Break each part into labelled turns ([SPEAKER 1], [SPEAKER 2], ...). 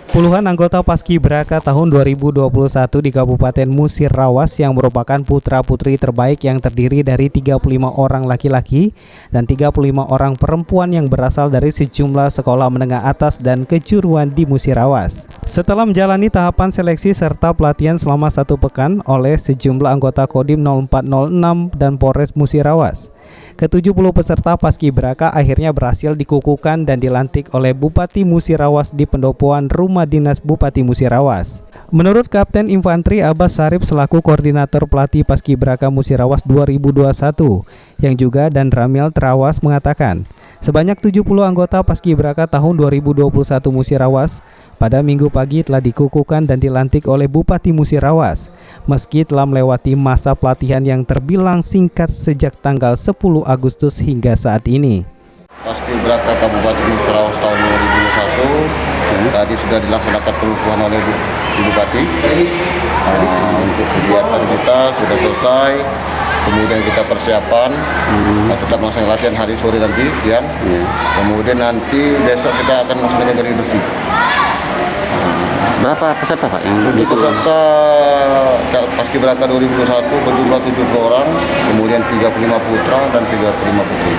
[SPEAKER 1] Puluhan anggota Paskibraka tahun 2021 di Kabupaten Musirawas yang merupakan putra-putri terbaik yang terdiri dari 35 orang laki-laki dan 35 orang perempuan yang berasal dari sejumlah sekolah menengah atas dan kejuruan di Musirawas. Setelah menjalani tahapan seleksi serta pelatihan selama 1 pekan oleh sejumlah anggota Kodim 0406 dan Polres Musirawas, ke-70 peserta Paskibraka akhirnya berhasil dikukuhkan dan dilantik oleh Bupati Musirawas di pendopoan Rumah Dinas Bupati Musirawas. Menurut Kapten Infantri Abbas Sarip selaku Koordinator Pelatih Paskibraka Musirawas 2021 yang juga dan Ramil Terawas mengatakan, sebanyak 70 anggota Paskibraka tahun 2021 Musirawas pada Minggu pagi telah dikukuhkan dan dilantik oleh Bupati Musirawas meski telah melewati masa pelatihan yang terbilang singkat sejak tanggal 10 Agustus hingga saat ini.
[SPEAKER 2] Paskibraka Kabupaten Musirawas tahun 2021 tadi sudah dilaksanakan pengukuhan oleh Bupati. Untuk kegiatan kita sudah selesai, kemudian kita persiapan, tetap melaksanakan latihan hari sore nanti siang. Kemudian nanti besok kita akan melaksanakan dari bersih.
[SPEAKER 3] Berapa peserta Pak?
[SPEAKER 2] Untuk peserta Paskibraka 2021 berjumlah 70 orang, kemudian 35 putra dan 35 putri.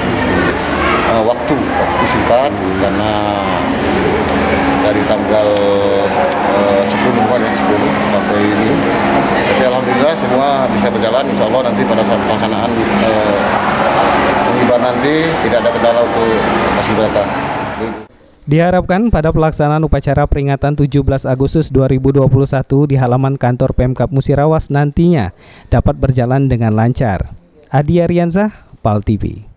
[SPEAKER 2] Waktu singkat karena dari tanggal 10 sampai ini. Tapi alhamdulillah semua bisa berjalan. Insya Allah nanti pada saat pelaksanaan pengibaran nanti tidak ada kendala untuk Paskibraka.
[SPEAKER 1] Diharapkan pada pelaksanaan upacara peringatan 17 Agustus 2021 di halaman kantor Pemkab Musirawas nantinya dapat berjalan dengan lancar. Adi Ariansyah, PAL TV.